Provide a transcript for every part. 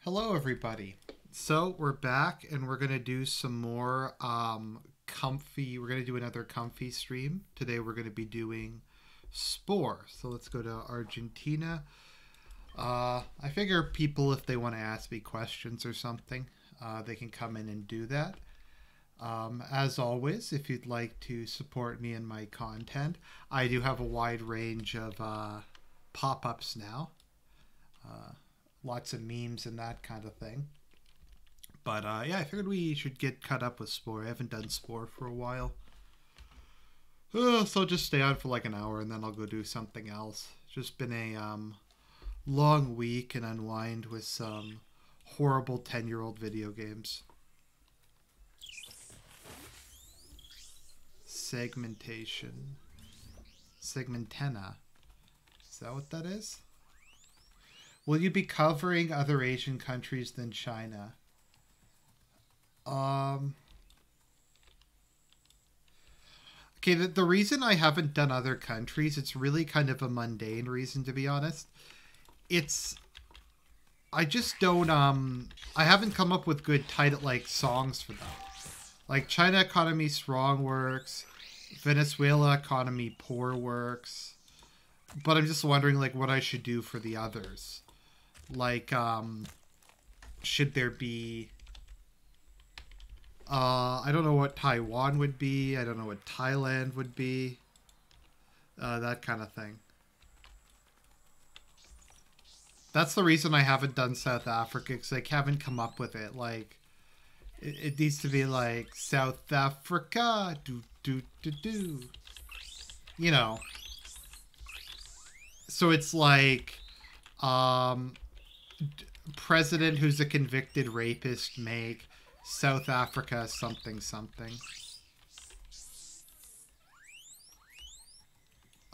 Hello everybody. So we're back and we're going to do some more we're going to do another comfy stream. Today we're going to be doing Spore. So let's go to Argentina. I figure people, if they want to ask me questions or something, they can come in and do that. As always, if you'd like to support me and my content, I do have a wide range of pop-ups now. Lots of memes and that kind of thing. But yeah, I figured we should get caught up with Spore. I haven't done Spore for a while. So I'll just stay on for like an hour and then I'll go do something else. It's just been a long week and unwind with some horrible 10-year-old video games. Segmentation. Segmentena. Is that what that is? Will you be covering other Asian countries than China? Okay, the reason I haven't done other countries, it's really kind of a mundane reason, to be honest. I just don't, I haven't come up with good title, like, songs for them. Like, China economy strong works, Venezuela economy poor works, but I'm just wondering, like, what I should do for the others. Like, should there be... I don't know what Taiwan would be. I don't know what Thailand would be. That kind of thing. That's the reason I haven't done South Africa, because I haven't come up with it. Like, it needs to be like, South Africa, do. You know. So it's like, president who's a convicted rapist make South Africa something something.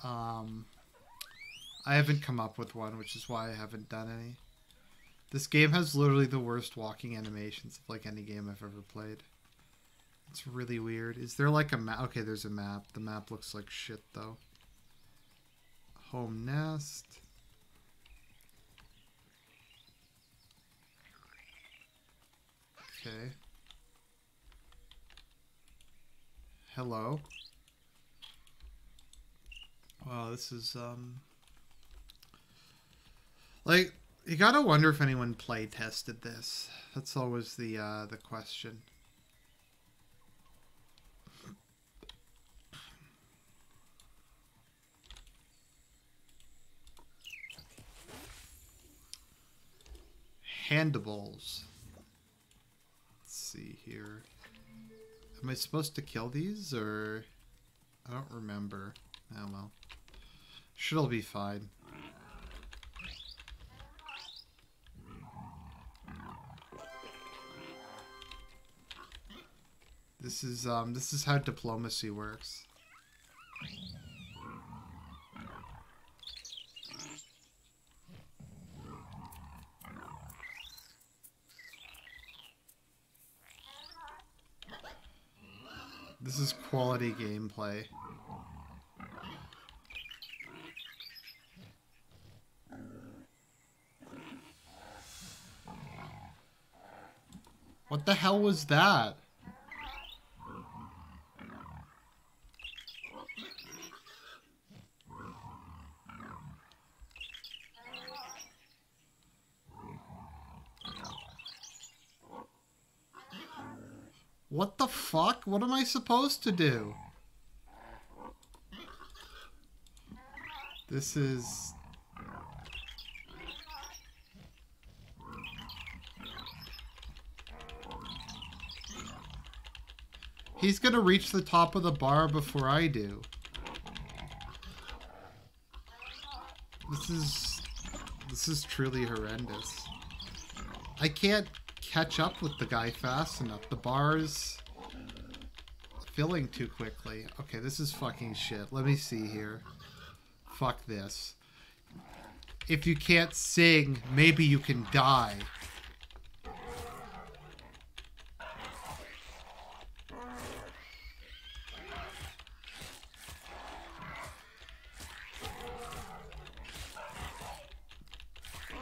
I haven't come up with one, which is why I haven't done any. This game has literally the worst walking animations of like any game I've ever played. It's really weird. Is there like a map? Okay, there's a map. The map looks like shit though. Home nest. Okay. Hello. Wow, this is like, you gotta wonder if anyone play tested this. That's always the question. Handables. Let's see here. Am I supposed to kill these, or... I don't remember. Oh well. Should all be fine. This is how diplomacy works. This is quality gameplay. What the hell was that? What the fuck? What am I supposed to do? This is... He's gonna reach the top of the bar before I do. This is truly horrendous. I can't catch up with the guy fast enough. The bar's filling too quickly. Okay, this is fucking shit. Let me see here. Fuck this. If you can't sing, maybe you can die.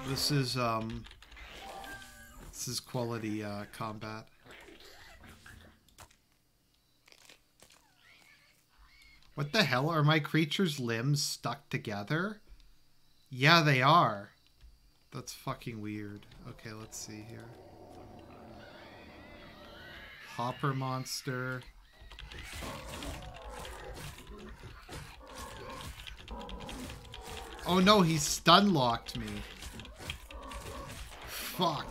This is, This is quality combat. What the hell? Are my creature's limbs stuck together? Yeah, they are. That's fucking weird. Okay, let's see here. Hopper monster. Oh no, he stun locked me. Fuck.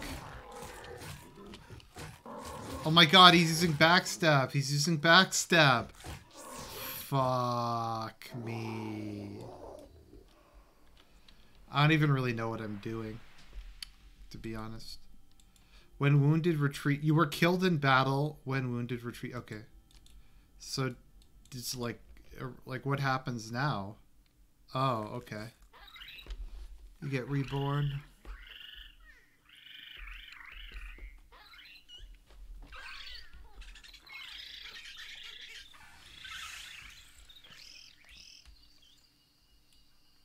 Oh my god, he's using backstab. He's using backstab. Fuck me. I don't even really know what I'm doing, to be honest. When wounded, retreat. You were killed in battle. When wounded, retreat. Okay. So, it's like what happens now? Oh, okay. You get reborn.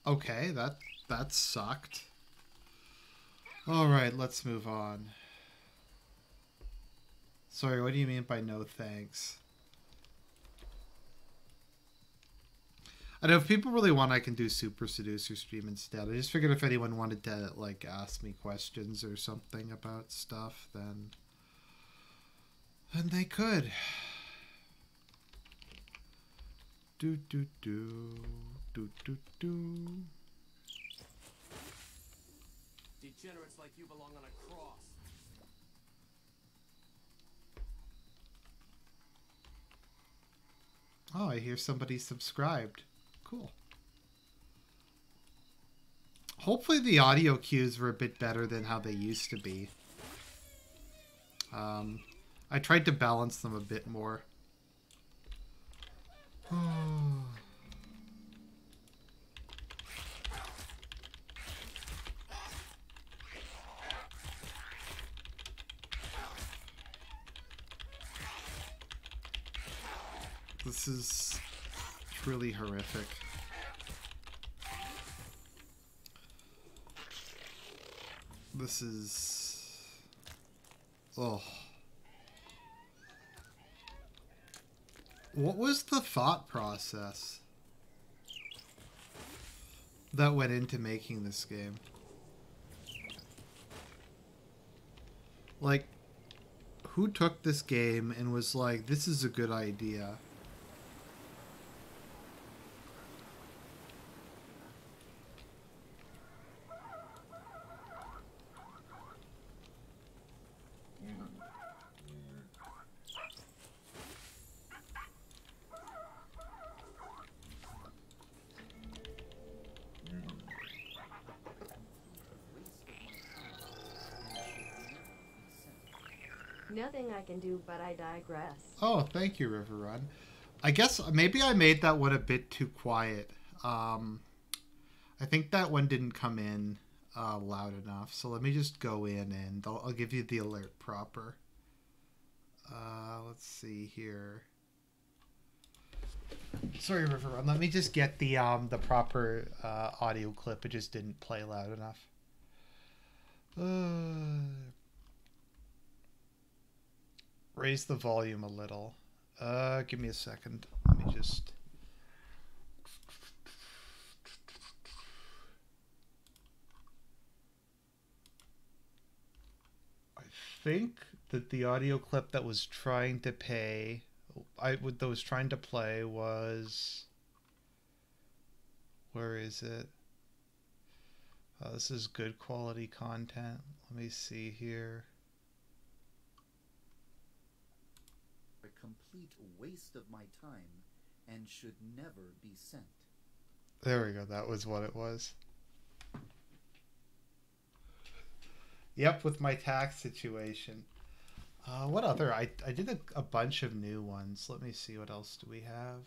Okay, that sucked. Alright, let's move on. Sorry, what do you mean by no thanks? I know if people really want, I can do Super Seducer stream instead. I just figured if anyone wanted to, like, ask me questions or something about stuff, then they could. Do. Degenerates like you belong on a cross. Oh, I hear somebody subscribed. Cool. Hopefully the audio cues were a bit better than how they used to be. I tried to balance them a bit more. This is truly horrific. This is... Oh. What was the thought process that went into making this game? Like, who took this game and was like, this is a good idea? Nothing I can do, but I digress. Oh, thank you, River Run. I guess maybe I made that one a bit too quiet. I think that one didn't come in loud enough. So let me just go in and I'll give you the alert proper. Let's see here. Sorry, River Run. Let me just get the proper audio clip. It just didn't play loud enough. Raise the volume a little. Give me a second. Let me just... I think that the audio clip that was trying to play was... Where is it? This is good quality content. Let me see here. A complete waste of my time and should never be sent. There we go. That was what it was. Yep, with my tax situation. What other? I did a bunch of new ones. Let me see. What else do we have?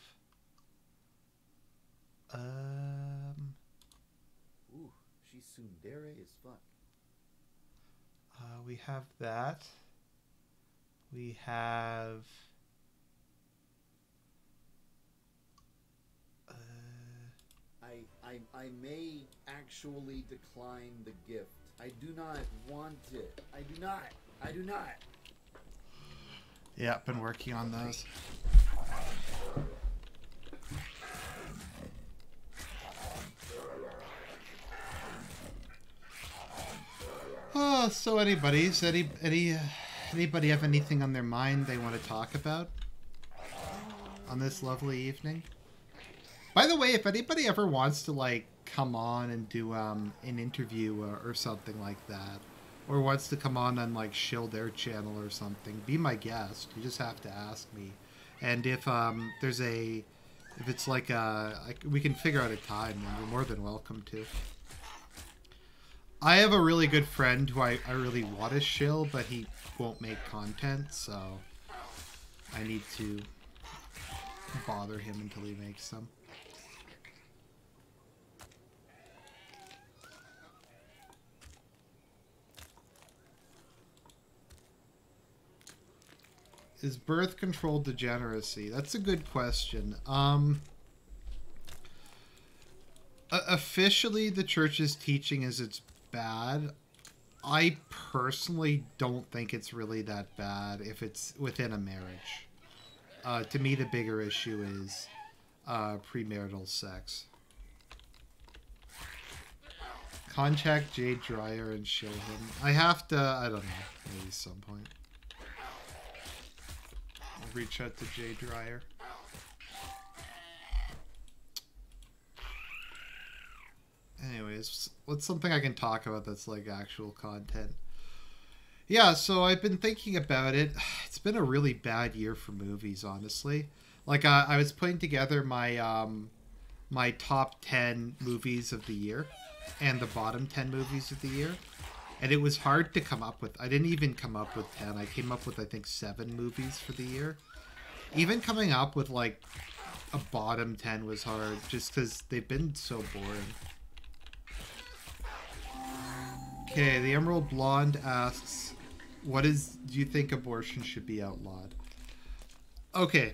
Ooh, she's tsundere as fuck. We have that. We have... I may actually decline the gift. I do not want it. I do not. I do not. Yeah, been working on those. So anybody have anything on their mind they want to talk about on this lovely evening? By the way, if anybody ever wants to like come on and do an interview or something like that, or wants to come on like shill their channel or something, be my guest. You just have to ask me. And if if it's like we can figure out a time, then you're more than welcome to. I have a really good friend who I really want to shill, but he won't make content, so I need to bother him until he makes some. Is birth control degeneracy? That's a good question. Officially, the church's teaching is it's bad. I personally don't think it's really that bad if it's within a marriage. To me, the bigger issue is premarital sex. Contact Jay Dryer and shill him. I have to, I don't know, maybe at some point. I'll reach out to Jay Dryer. Anyways, what's something I can talk about that's like actual content? Yeah, so I've been thinking about it. It's been a really bad year for movies, honestly. Like I was putting together my my top 10 movies of the year and the bottom 10 movies of the year, and it was hard to come up with. I didn't even come up with 10. I came up with I think 7 movies for the year. Even coming up with like a bottom 10 was hard just because they've been so boring. Okay, the Emerald Blonde asks, do you think abortion should be outlawed? Okay,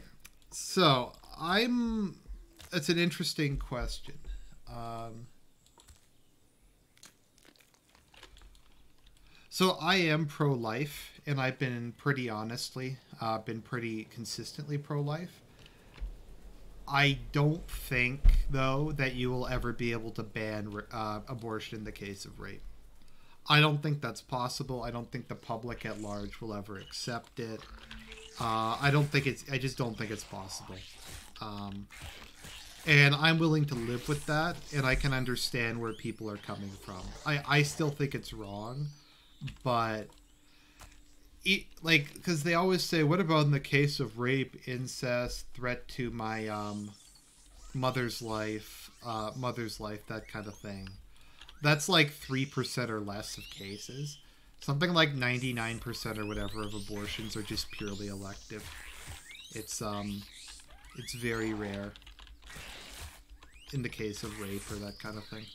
so it's an interesting question. So I am pro-life, and I've been pretty consistently pro-life. I don't think, though, that you will ever be able to ban abortion in the case of rape. I don't think that's possible. I don't think the public at large will ever accept it. I just don't think it's possible. And I'm willing to live with that, and I can understand where people are coming from. I still think it's wrong, but because they always say, what about in the case of rape, incest, threat to my mother's life, that kind of thing. That's like 3% or less of cases. Something like 99% or whatever of abortions are just purely elective. It's very rare in the case of rape or that kind of thing.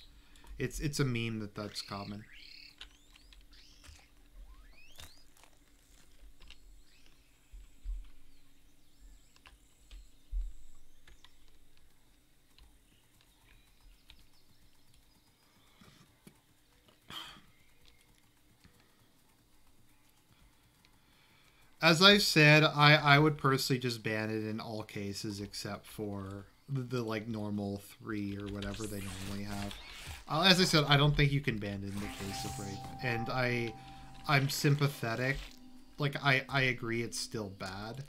It's a meme that's common. As I've said, I would personally just ban it in all cases except for the like normal 3 or whatever they normally have. As I said, I don't think you can ban it in the case of rape, and I'm sympathetic. Like I agree it's still bad,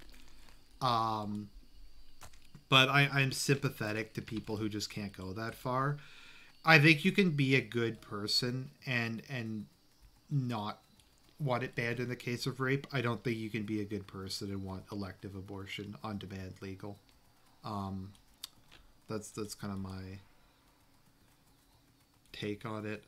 but I'm sympathetic to people who just can't go that far. I think you can be a good person and not want it banned in the case of rape. I don't think you can be a good person and want elective abortion on demand legal. That's kind of my take on it.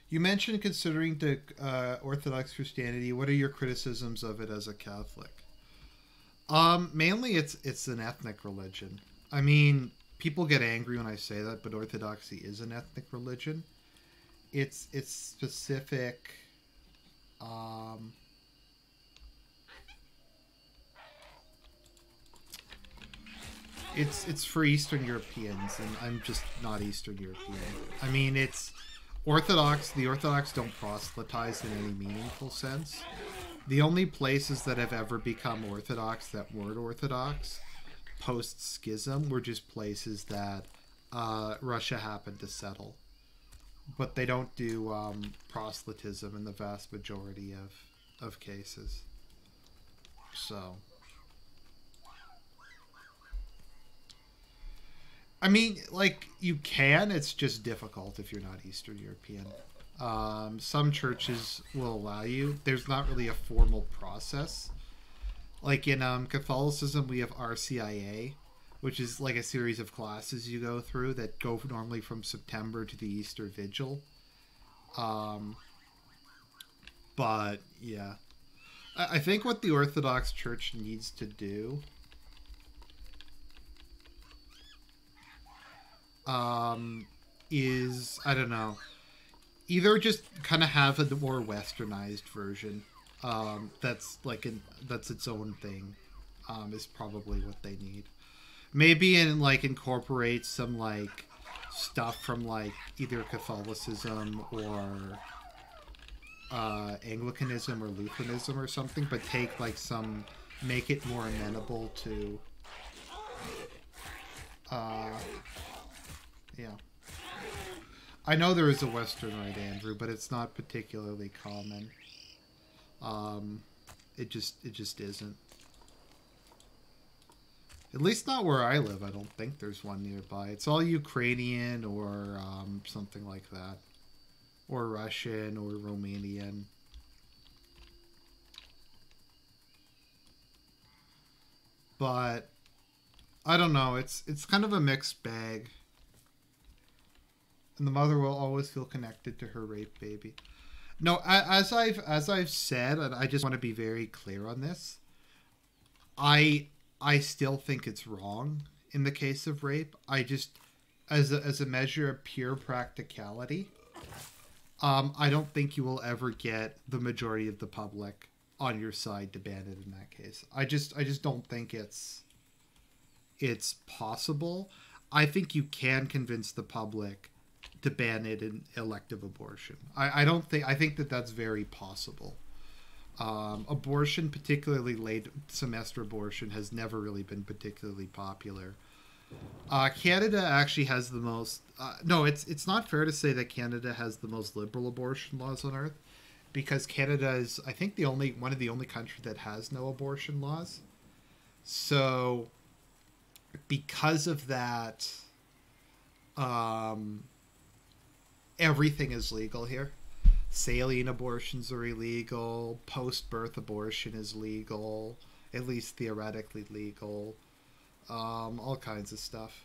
You mentioned considering the Orthodox Christianity. What are your criticisms of it as a Catholic? Mainly it's an ethnic religion. I mean, people get angry when I say that, but Orthodoxy is an ethnic religion. It's specific. It's for Eastern Europeans, and I'm just not Eastern European. I mean, it's Orthodox. The Orthodox don't proselytize in any meaningful sense. The only places that have ever become Orthodox that weren't Orthodox post schism were just places that Russia happened to settle, but they don't do proselytism in the vast majority of cases. So, I mean, like, you can, it's just difficult if you're not Eastern European. Some churches will allow you. There's not really a formal process. Like in Catholicism, we have RCIA, which is like a series of classes you go through that go normally from September to the Easter Vigil. But yeah, I think what the Orthodox Church needs to do is, I don't know, either just kind of have a more westernized version that's like that's its own thing, is probably what they need. Maybe like incorporate some like stuff from like either Catholicism or Anglicanism or Lutheranism or something, but take like make it more amenable to yeah. I know there is a Western Rite, Andrew, but it's not particularly common. It just isn't. At least not where I live. I don't think there's one nearby. It's all Ukrainian or something like that, or Russian or Romanian. But I don't know. It's kind of a mixed bag. And the mother will always feel connected to her rape baby. No, as I've said, and I just want to be very clear on this. I still think it's wrong in the case of rape. I just, as a measure of pure practicality, I don't think you will ever get the majority of the public on your side to ban it in that case. I just don't think it's possible. I think you can convince the public to ban it in elective abortion. I think that that's very possible. Abortion, particularly late semester abortion, has never really been particularly popular. Canada actually has the most. No, it's not fair to say that Canada has the most liberal abortion laws on earth, because Canada is, I think, one of the only countries that has no abortion laws. So, because of that, everything is legal here. Saline abortions are illegal. Post-birth abortion is legal, at least theoretically legal. All kinds of stuff.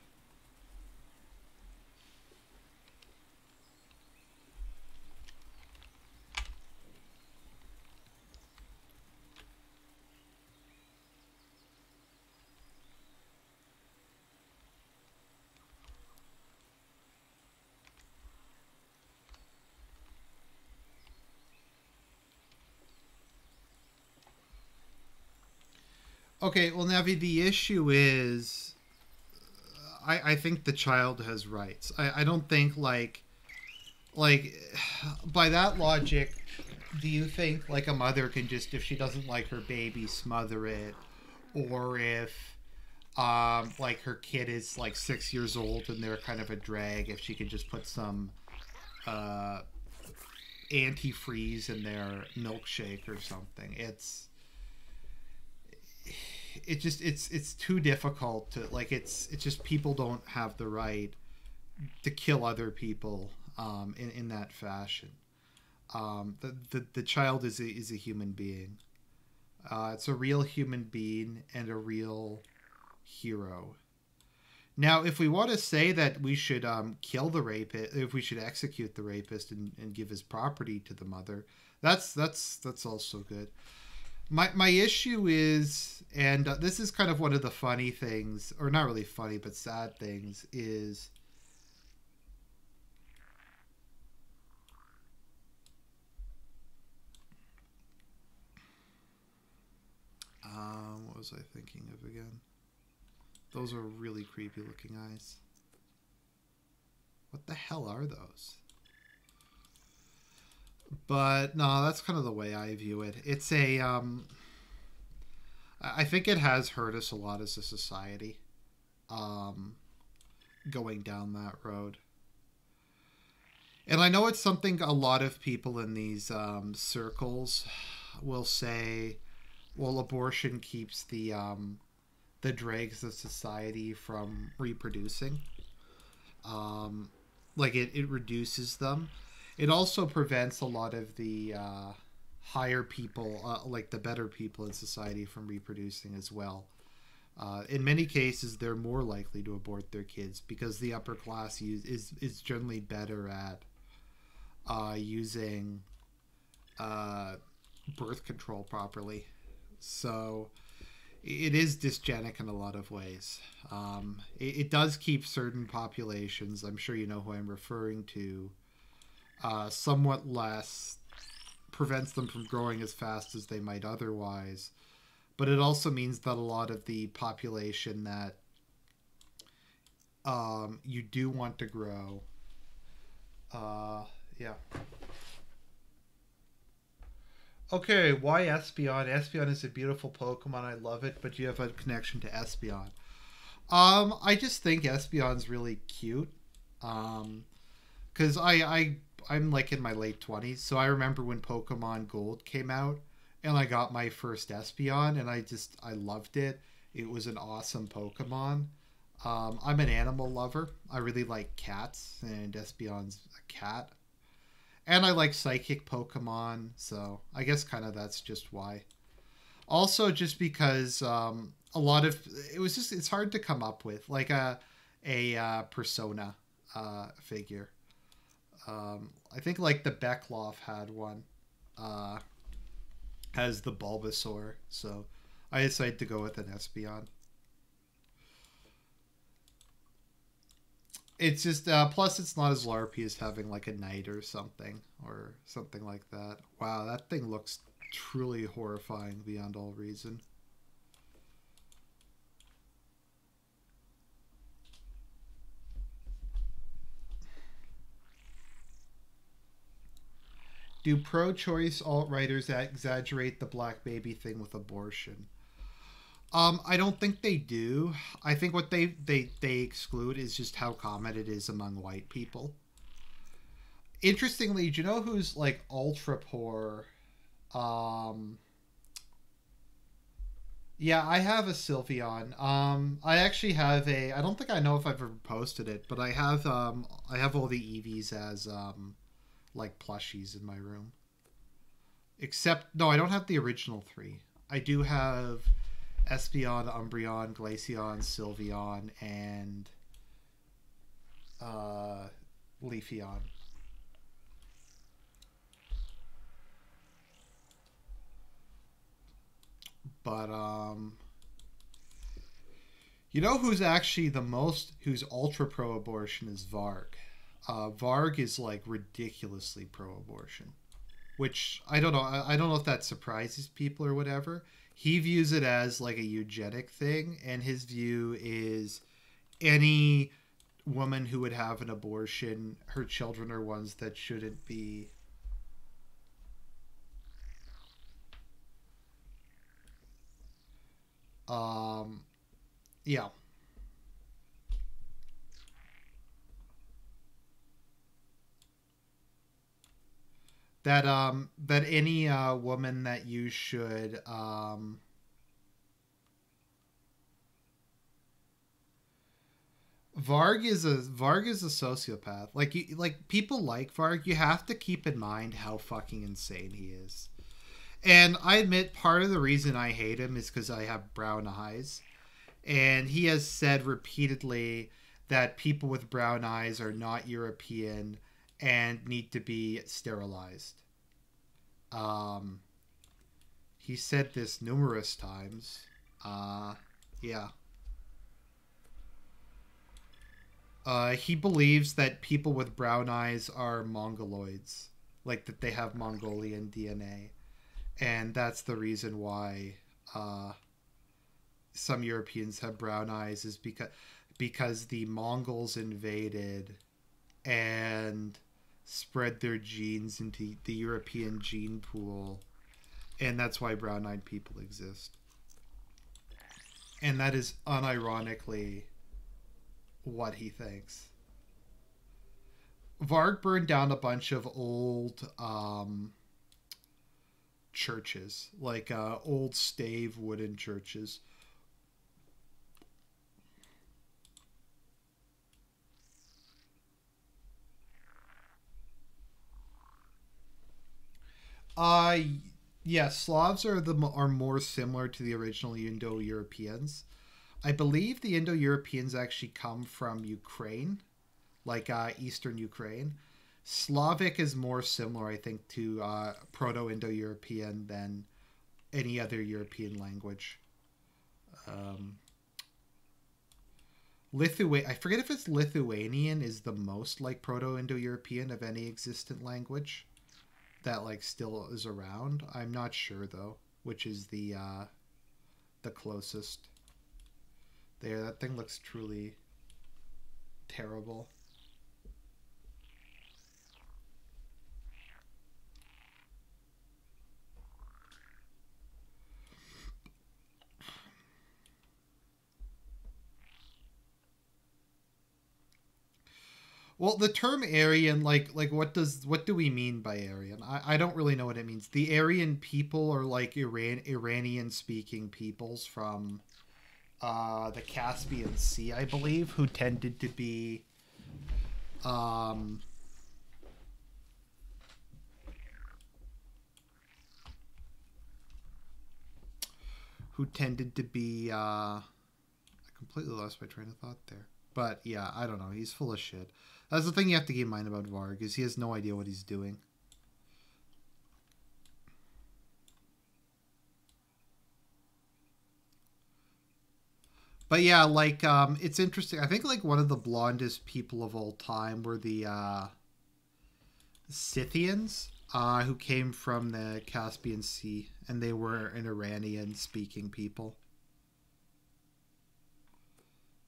Okay, well, Navi, the issue is, I think the child has rights. I don't think, like, by that logic, do you think, like, a mother can just, if she doesn't like her baby, smother it? Or if, like, her kid is, like, 6 years old and they're kind of a drag, if she can just put some, antifreeze in their milkshake or something. It's too difficult to, like, it's just, people don't have the right to kill other people in that fashion. The child is a human being. It's a real human being and a real hero. Now, if we want to say that we should kill the rapist, if we should execute the rapist and give his property to the mother, that's also good. My issue is, and this is kind of one of the funny things, or not really funny, but sad things, is what was I thinking of again? Those are really creepy looking eyes. What the hell are those? But no, that's kind of the way I view it. It's a I think it has hurt us a lot as a society, going down that road. And I know it's something a lot of people in these circles will say, well, abortion keeps the dregs of society from reproducing. Like it reduces them. It also prevents a lot of the higher people, like the better people in society, from reproducing as well. In many cases, they're more likely to abort their kids because the upper class is generally better at using birth control properly. So it is dysgenic in a lot of ways. It does keep certain populations, I'm sure you know who I'm referring to, somewhat less, prevents them from growing as fast as they might otherwise. But it also means that a lot of the population that you do want to grow, yeah. Okay, why Espeon? Espeon is a beautiful Pokemon. I love it, but you have a connection to Espeon. I just think Espeon's really cute. Because I'm like in my late 20s, so I remember when Pokemon Gold came out, and I got my first Espeon, and I loved it. It was an awesome Pokemon. I'm an animal lover. I really like cats, and Espeon's a cat. And I like psychic Pokemon, so I guess kind of that's just why. Also, just because a lot of it's hard to come up with like a persona figure. I think like the Beckloff had one, has the Bulbasaur, so I decided to go with an Espeon. It's just plus it's not as LARPy as having like a knight or something like that. Wow, that thing looks truly horrifying beyond all reason. Do pro-choice alt-righters exaggerate the black baby thing with abortion? I don't think they do. I think what they exclude is just how common it is among white people. Interestingly, do you know who's like ultra poor? Yeah, I have a Sylveon. I actually have a. I don't think I know if I've ever posted it, but I have all the Eevees as like plushies in my room. Except no, I don't have the original 3. I do have Espeon, Umbreon, Glaceon, Sylveon, and Leafeon. But you know who's actually who's ultra pro-abortion is Varg. Varg is like ridiculously pro-abortion, which I don't know. I don't know if that surprises people or whatever. He views it as like a eugenic thing, and his view is any woman who would have an abortion, her children are ones that shouldn't be. Yeah. That any woman that you should Varg is a sociopath. Like people like Varg. You have to keep in mind how fucking insane he is. And I admit part of the reason I hate him is because I have brown eyes. And he has said repeatedly that people with brown eyes are not European and need to be sterilized. He said this numerous times. Yeah. He believes that people with brown eyes are Mongoloids, like that they have Mongolian DNA, and that's the reason why some Europeans have brown eyes is because the Mongols invaded and spread their genes into the European gene pool, and that's why brown-eyed people exist. And that is unironically what he thinks. Varg burned down a bunch of old churches, like old stave wooden churches. Yeah, Slavs are more similar to the original Indo-Europeans. I believe the Indo-Europeans actually come from Ukraine, like Eastern Ukraine. Slavic is more similar, I think, to Proto-Indo-European than any other European language. I forget if it's Lithuanian is the most like Proto-Indo-European of any existent language that like still is around. I'm not sure though, which is the closest. There, that thing looks truly terrible. Well, the term Aryan, like what do we mean by Aryan? I don't really know what it means. The Aryan people are like Iranian speaking peoples from the Caspian Sea, I believe, who tended to be I completely lost my train of thought there. But yeah, I don't know. He's full of shit. That's the thing you have to keep in mind about Varg, is he has no idea what he's doing. But yeah, like it's interesting. I think like one of the blondest people of all time were the Scythians, who came from the Caspian Sea, and they were an Iranian-speaking people.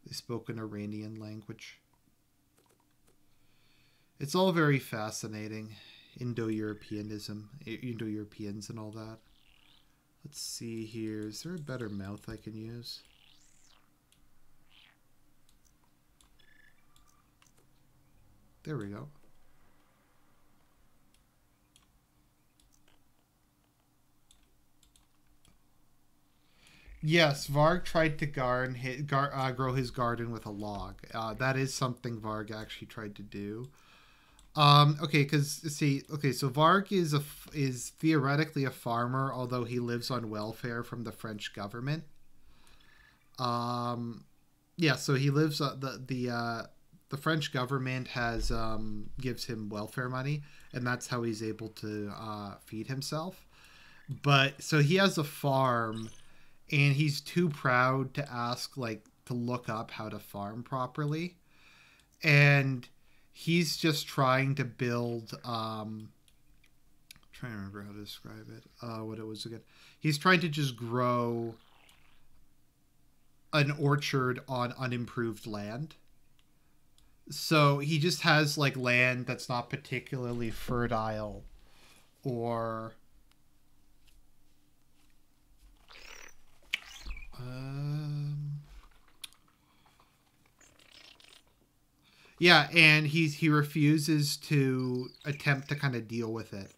They spoke an Iranian language. It's all very fascinating. Indo-Europeans and all that. Let's see here. Is there a better mouth I can use? There we go. Yes, Varg tried to grow his garden with a log. That is something Varg actually tried to do. Okay, so Varg is theoretically a farmer, although he lives on welfare from the French government. Yeah, so he lives the French government has gives him welfare money, and that's how he's able to feed himself. But so he has a farm, and he's too proud to ask, like, to look up how to farm properly, and he's just trying to build I'm trying to remember how to describe it, what it was again. He's trying to just grow an orchard on unimproved land. So he just has like land that's not particularly fertile, or yeah, and he refuses to attempt to kind of deal with it.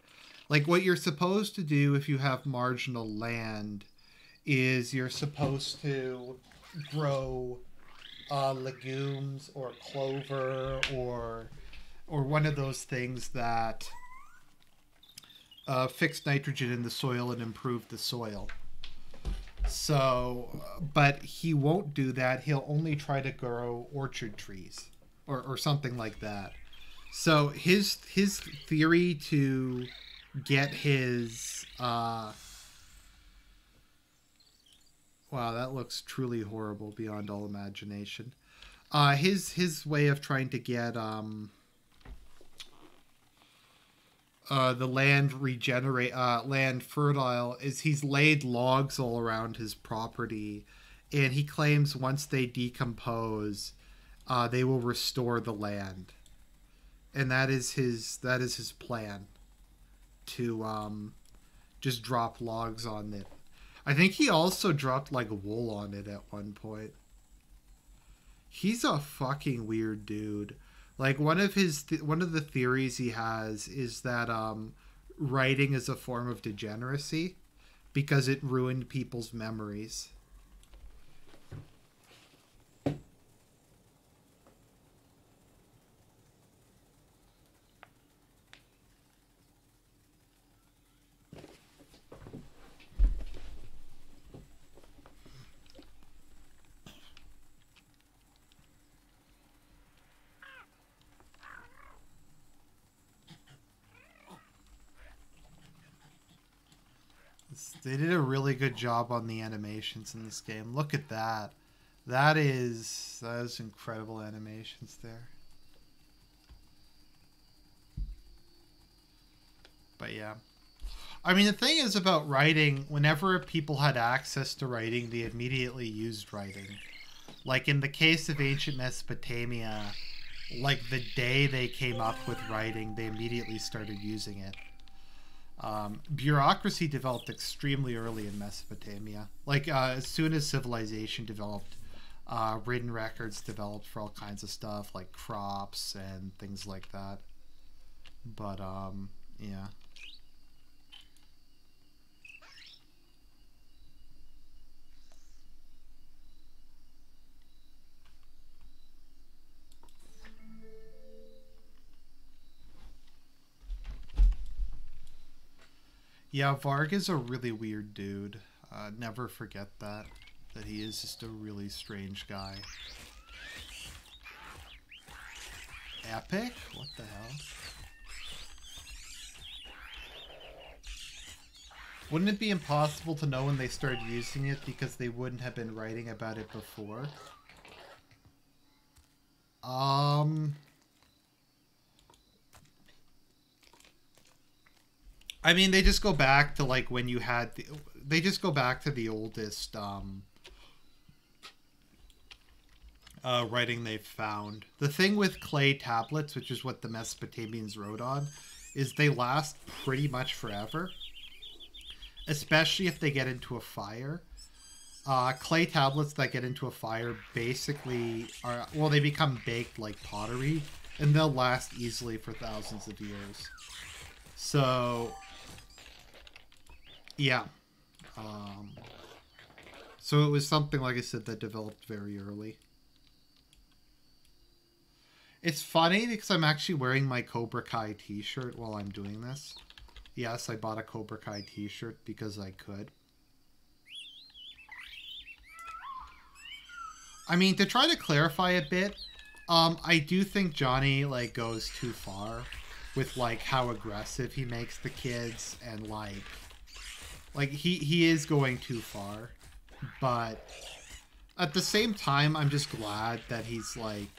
Like, what you're supposed to do if you have marginal land is you're supposed to grow legumes or clover or one of those things that fix nitrogen in the soil and improve the soil. So, but he won't do that. He'll only try to grow orchard trees or something like that. So his theory to get his wow, that looks truly horrible beyond all imagination. His way of trying to get the land fertile is he's laid logs all around his property and he claims once they decompose, they will restore the land, and that is his plan to just drop logs on it. I think he also dropped like wool on it at one point. He's a fucking weird dude. Like one of the theories he has is that writing is a form of degeneracy because it ruined people's memories. They did a really good job on the animations in this game. Look at that. That is incredible animations there. But yeah. I mean, the thing is about writing, whenever people had access to writing, they immediately used writing. Like in the case of ancient Mesopotamia, like the day they came up with writing, they immediately started using it. Bureaucracy developed extremely early in Mesopotamia. Like as soon as civilization developed, written records developed for all kinds of stuff like crops and things like that. But yeah. Yeah, Varg is a really weird dude. Never forget that he is just a really strange guy. Epic? What the hell? Wouldn't it be impossible to know when they started using it because they wouldn't have been writing about it before? I mean, they just go back to like when you had they just go back to the oldest writing they've found. The thing with clay tablets, which is what the Mesopotamians wrote on, is they last pretty much forever, especially if they get into a fire. Clay tablets that get into a fire basically are, well, they become baked like pottery, and they'll last easily for thousands of years. So yeah. So it was something, like I said, that developed very early. It's funny because I'm actually wearing my Cobra Kai t-shirt while I'm doing this. Yes, I bought a Cobra Kai t-shirt because I could. I mean, to try to clarify a bit, I do think Johnny like goes too far with like how aggressive he makes the kids, and like he is going too far, but at the same time I'm just glad that he's like,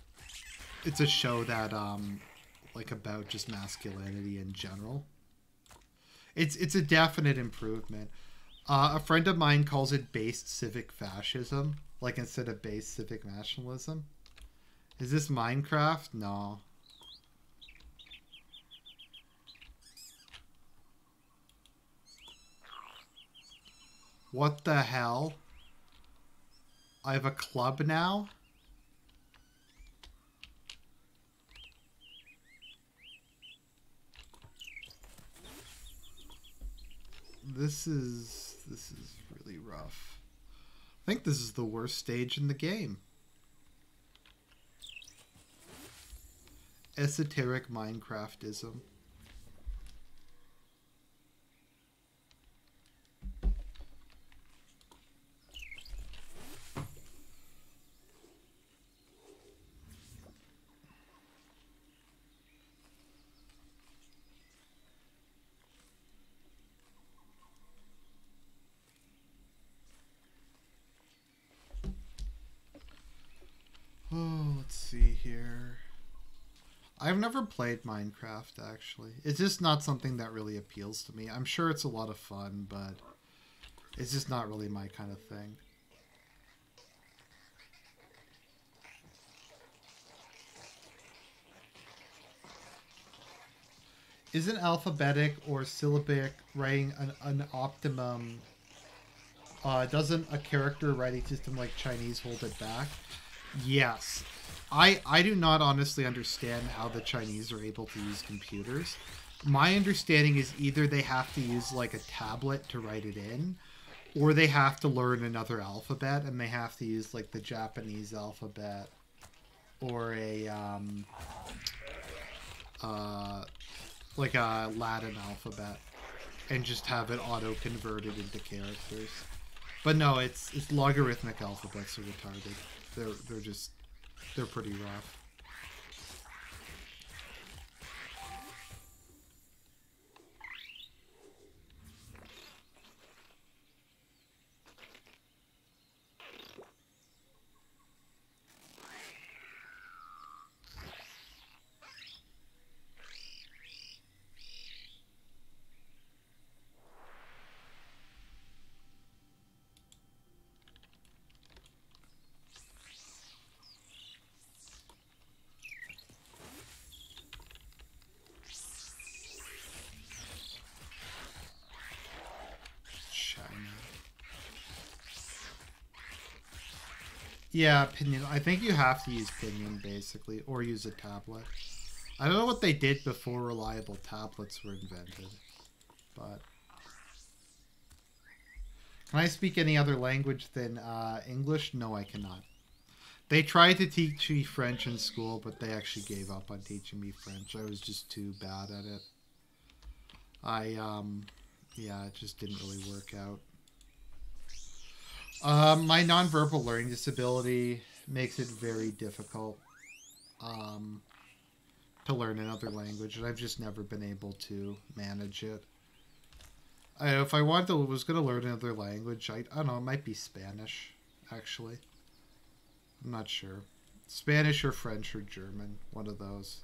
it's a show that like about just masculinity in general. It's a definite improvement. A friend of mine calls it based civic fascism, like instead of based civic nationalism. Is this Minecraft? No. What the hell? I have a club now? This is really rough. I think this is the worst stage in the game. Esoteric Minecraftism. Oh, let's see here. I've never played Minecraft, actually. It's just not something that really appeals to me. I'm sure it's a lot of fun, but it's just not really my kind of thing. isn't alphabetic or syllabic writing an optimum? Doesn't a character writing system like Chinese hold it back? Yes. I do not honestly understand how the Chinese are able to use computers. My understanding is either they have to use like a tablet to write it in, or they have to learn another alphabet and they have to use like the Japanese alphabet or a like a Latin alphabet and just have it auto converted into characters. But no, it's logarithmic alphabets are retarded. They're pretty rough. Yeah, Pinion. I think you have to use Pinion, basically, or use a tablet. I don't know what they did before reliable tablets were invented, but... Can I speak any other language than English? No, I cannot. They tried to teach me French in school, but they actually gave up on teaching me French. I was just too bad at it. Yeah, it just didn't really work out. My nonverbal learning disability makes it very difficult to learn another language, and I've just never been able to manage it. If I was going to learn another language, I don't know, it might be Spanish, actually. I'm not sure. Spanish or French or German, one of those.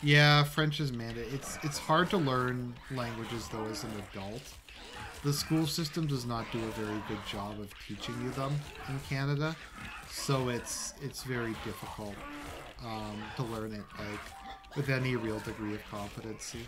Yeah, French is mandatory. It's hard to learn languages though as an adult. The school system does not do a very good job of teaching you them in Canada, so it's very difficult to learn it like with any real degree of competency.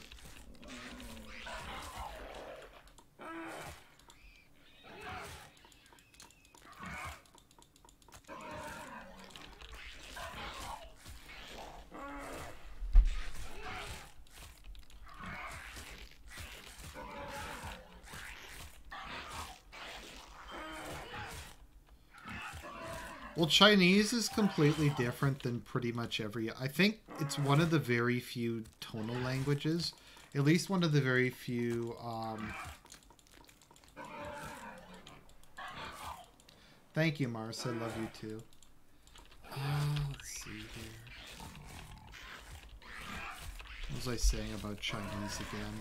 Well, Chinese is completely different than pretty much every... I think it's one of the very few tonal languages. At least one of the very few... Thank you, Mars. I love you too. Let's see here. What was I saying about Chinese again?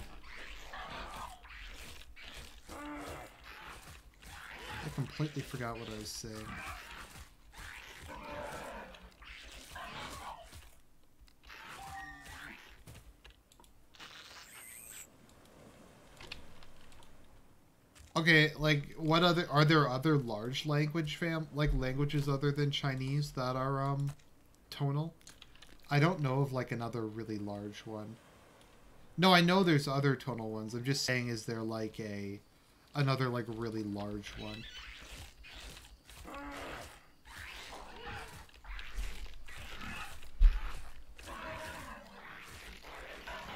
I completely forgot what I was saying. Okay, like what other are there other large language languages other than Chinese that are tonal? I don't know of like another really large one. No, I know there's other tonal ones. I'm just saying, is there like another like really large one?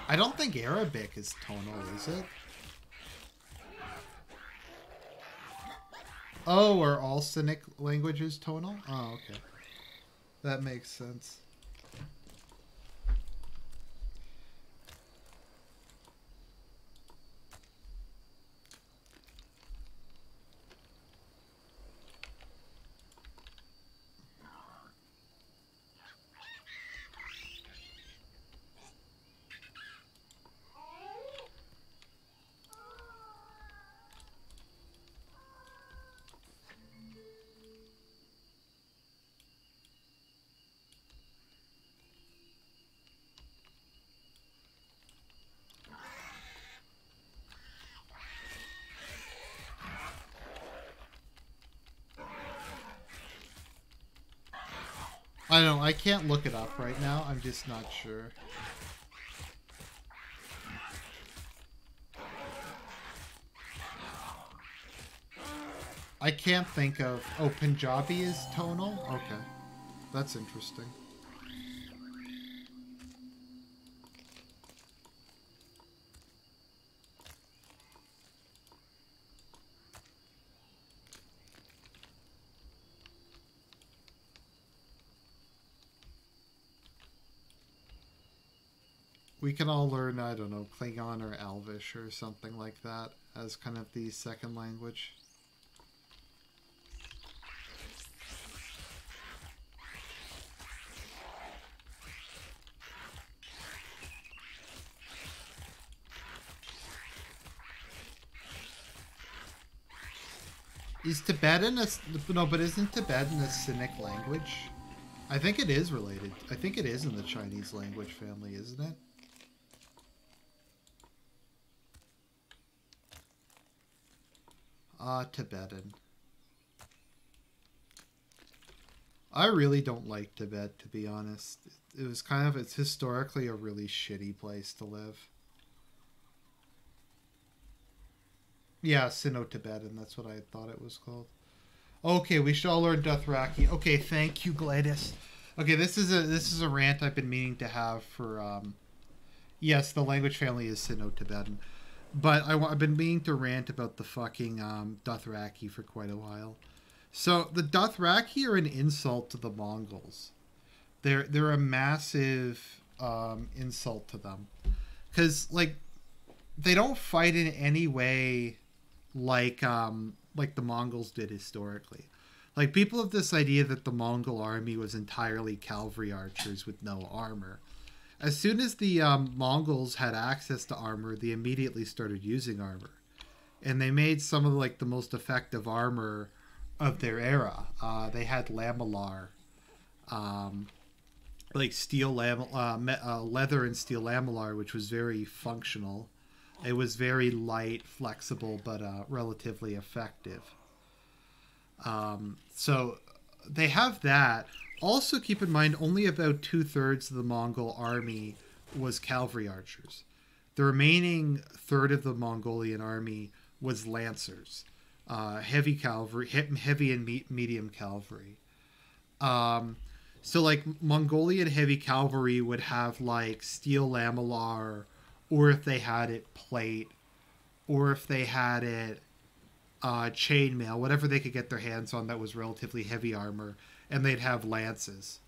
I don't think Arabic is tonal, is it? Oh, are all Sinic languages tonal? Oh, okay. That makes sense. I don't know. I can't look it up right now. I'm just not sure. I can't think of... Oh, Punjabi is tonal? Okay. That's interesting. We can all learn, I don't know, Klingon or Elvish or something like that as kind of the second language. Is Tibetan a... No, but isn't Tibetan a Sinic language? I think it is related. I think it is in the Chinese language family, isn't it? Tibetan. I really don't like Tibet, to be honest. It was kind of... It's historically a really shitty place to live. Yeah, Sino-Tibetan. That's what I thought it was called. Okay, we should all learn Dothraki. Okay, thank you, Gladys. Okay, this is a rant I've been meaning to have for... Yes, the language family is Sino-Tibetan. But I've been meaning to rant about the fucking Dothraki for quite a while. So, the Dothraki are an insult to the Mongols. They're a massive insult to them. Because, like, they don't fight in any way like the Mongols did historically. Like, people have this idea that the Mongol army was entirely cavalry archers with no armor. As soon as the Mongols had access to armor, they immediately started using armor. And they made some of the most effective armor of their era. They had lamellar, steel leather and steel lamellar, which was very functional. It was very light, flexible, but relatively effective. So they have that. Also, keep in mind, only about 2/3 of the Mongol army was cavalry archers. The remaining third of the Mongolian army was lancers, heavy cavalry, heavy and medium cavalry. So, Mongolian heavy cavalry would have, steel lamellar, or if they had it, plate, or if they had it, chainmail, whatever they could get their hands on that was relatively heavy armor. And they'd have lances.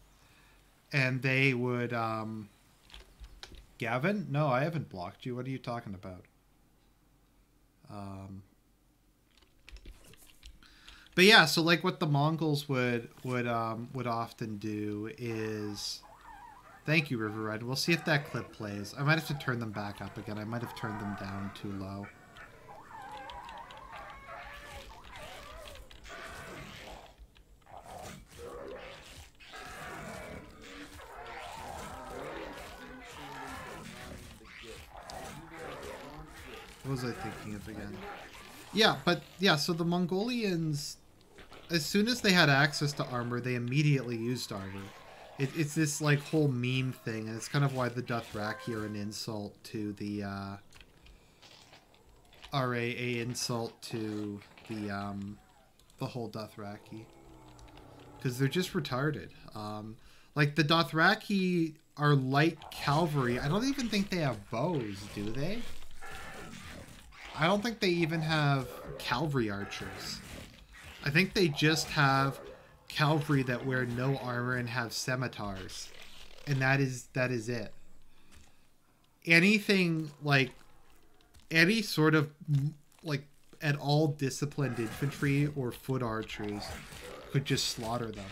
And they would... Gavin? No, I haven't blocked you. What are you talking about? But yeah, so what the Mongols would often do is... Thank you, River Red. We'll see if that clip plays. I might have to turn them back up again. I might have turned them down too low. What was I thinking of again? Yeah, so the Mongolians, as soon as they had access to armor, they immediately used armor. It's this, whole meme thing, and it's kind of why the Dothraki are an insult to the, insult to the whole Dothraki. Because they're just retarded. The Dothraki are light cavalry. I don't even think they have bows, do they? I don't think they even have cavalry archers. I think they just have cavalry that wear no armor and have scimitars. And that is it. Anything, any sort of, at all disciplined infantry or foot archers could just slaughter them.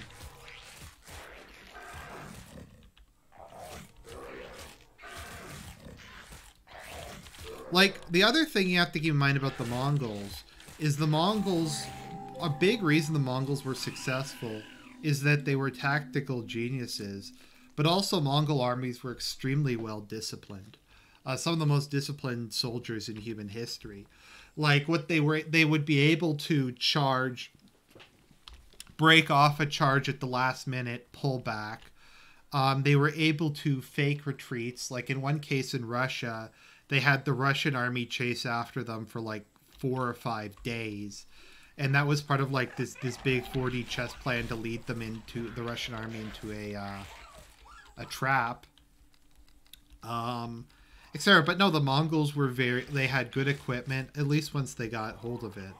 The other thing you have to keep in mind about the Mongols is a big reason the Mongols were successful is that they were tactical geniuses, but also Mongol armies were extremely well disciplined. Some of the most disciplined soldiers in human history. They would be able to charge break off a charge at the last minute, pull back. They were able to fake retreats. Like in one case in Russia, they had the Russian army chase after them for like 4 or 5 days. And that was part of like this big 4D chess plan to lead them into the Russian army into a trap. Etc. But no, the Mongols were they had good equipment, at least once they got hold of it.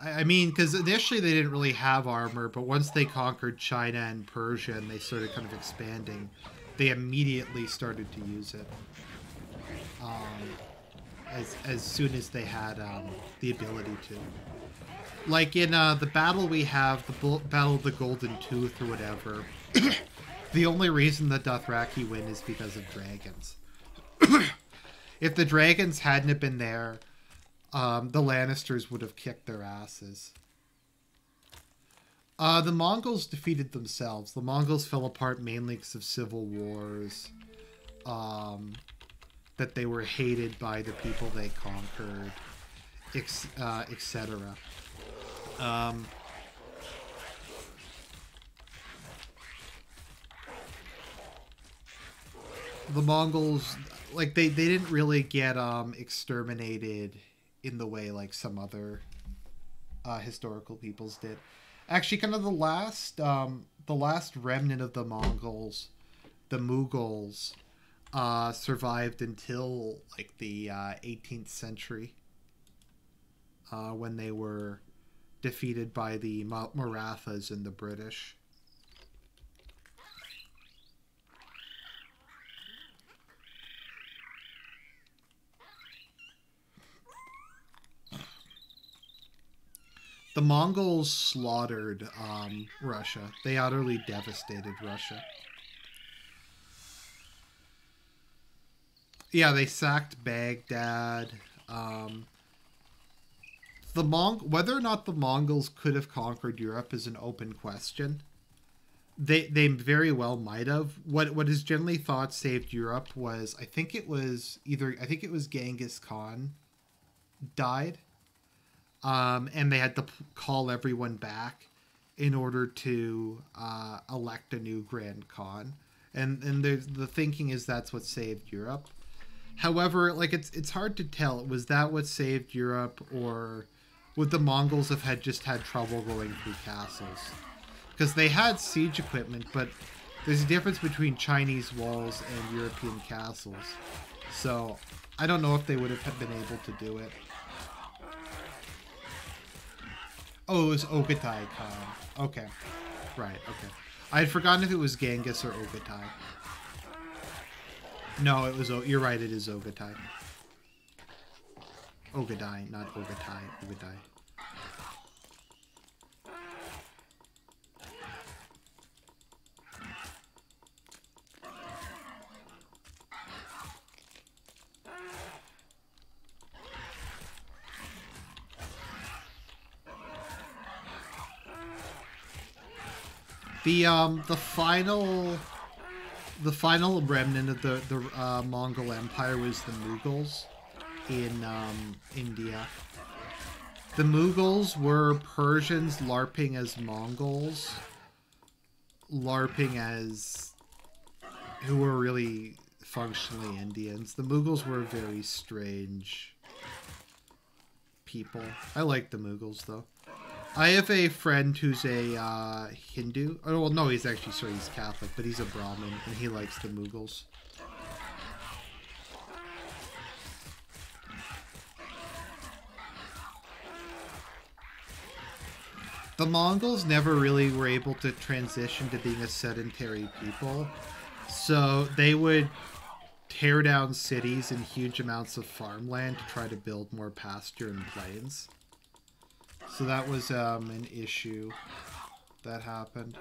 I mean, because initially they didn't really have armor, but once they conquered China and Persia and they started kind of expanding, they immediately started to use it. As soon as they had the ability to. Like in the battle we have, the Battle of the Golden Tooth or whatever, the only reason the Dothraki win is because of dragons. If the dragons hadn't have been there, the Lannisters would have kicked their asses. The Mongols defeated themselves. The Mongols fell apart mainly because of civil wars. That they were hated by the people they conquered, etc. The Mongols, like, they didn't really get exterminated in the way like some other historical peoples did. Actually, kind of the last remnant of the Mongols, the Mughals, survived until like the 18th century, when they were defeated by the Marathas and the British. The Mongols slaughtered Russia. They utterly devastated Russia. Yeah, they sacked Baghdad. Whether or not the Mongols could have conquered Europe is an open question. They very well might have. What is generally thought saved Europe was, I think it was Genghis Khan died. And they had to call everyone back in order to elect a new Grand Khan. And the thinking is that's what saved Europe. However, like it's hard to tell. Was that what saved Europe, or would the Mongols have just had trouble going through castles? Because they had siege equipment, but there's a difference between Chinese walls and European castles. So I don't know if they would have been able to do it. Oh, it was Ogatai Khan. Okay. Right, okay. I had forgotten if it was Genghis or Ogatai. No, it was... You're right, it is Ogatai. Ogadai, not Ogatai. Ogadai. The final remnant of the Mongol Empire was the Mughals in India. The Mughals were Persians LARPing as Mongols, LARPing as who were really functionally Indians. The Mughals were very strange people. I like the Mughals though. I have a friend who's a Hindu. Oh, well, no, he's Catholic, but he's a Brahmin, and he likes the Mughals. The Mongols never really were able to transition to being a sedentary people, so they would tear down cities and huge amounts of farmland to try to build more pasture and plains. So that was an issue that happened.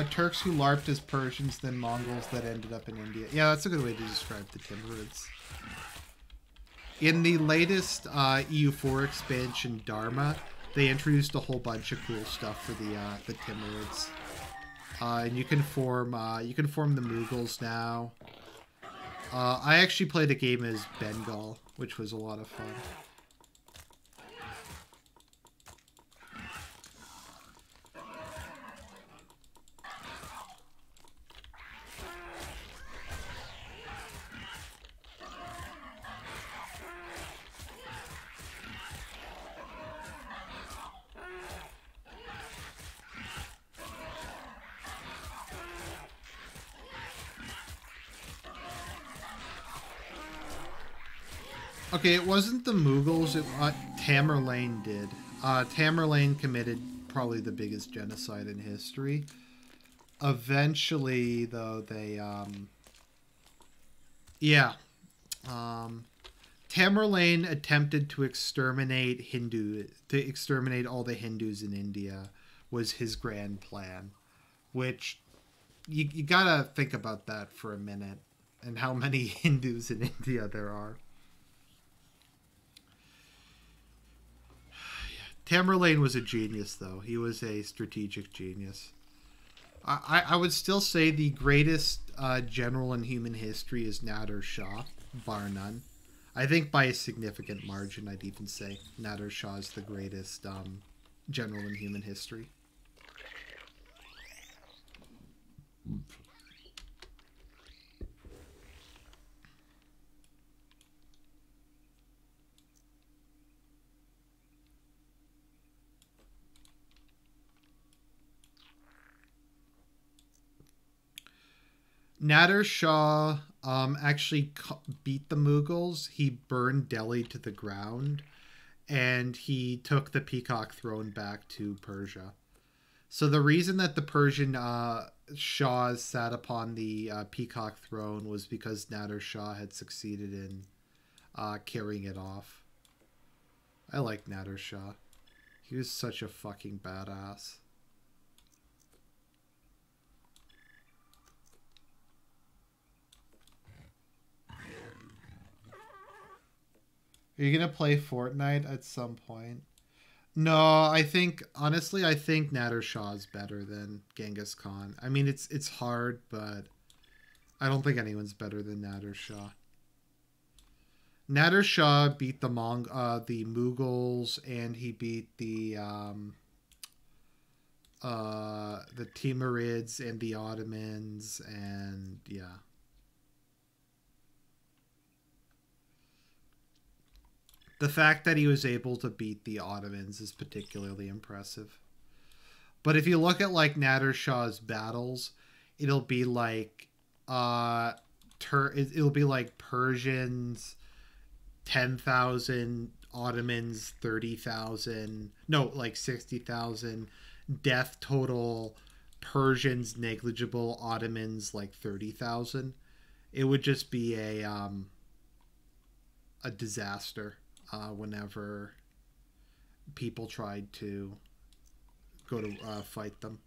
Turks who LARPed as Persians, then Mongols that ended up in India. Yeah, that's a good way to describe the Timurids. In the latest EU4 expansion, Dharma, they introduced a whole bunch of cool stuff for the Timurids. And you can form the Mughals now. I actually played a game as Bengal, which was a lot of fun. Okay, it wasn't the Mughals, Tamerlane did. Tamerlane committed probably the biggest genocide in history. Eventually, though, they, yeah. Tamerlane attempted to exterminate all the Hindus in India was his grand plan, which you gotta think about that for a minute and how many Hindus in India there are. Tamerlane was a genius, though. He was a strategic genius. I would still say the greatest general in human history is Nader Shah, bar none. I think by a significant margin, I'd even say Nader Shah is the greatest general in human history. Nader Shah actually beat the Mughals. He burned Delhi to the ground, and he took the Peacock Throne back to Persia. So the reason that the Persian Shahs sat upon the Peacock Throne was because Nader Shah had succeeded in carrying it off. I like Nader Shah. He was such a fucking badass. Are you gonna play Fortnite at some point? No, honestly, I think Nader Shah is better than Genghis Khan. I mean, it's hard, but I don't think anyone's better than Nader Shah. Nader Shah beat the Mughals, and he beat the Timurids and the Ottomans, and yeah. The fact that he was able to beat the Ottomans is particularly impressive. But if you look at like Nader Shah's battles, it'll be like it'll be like Persians 10,000, Ottomans 30,000, no, like 60,000, death total, Persians negligible, Ottomans like 30,000. It would just be a disaster whenever people tried to go to fight them.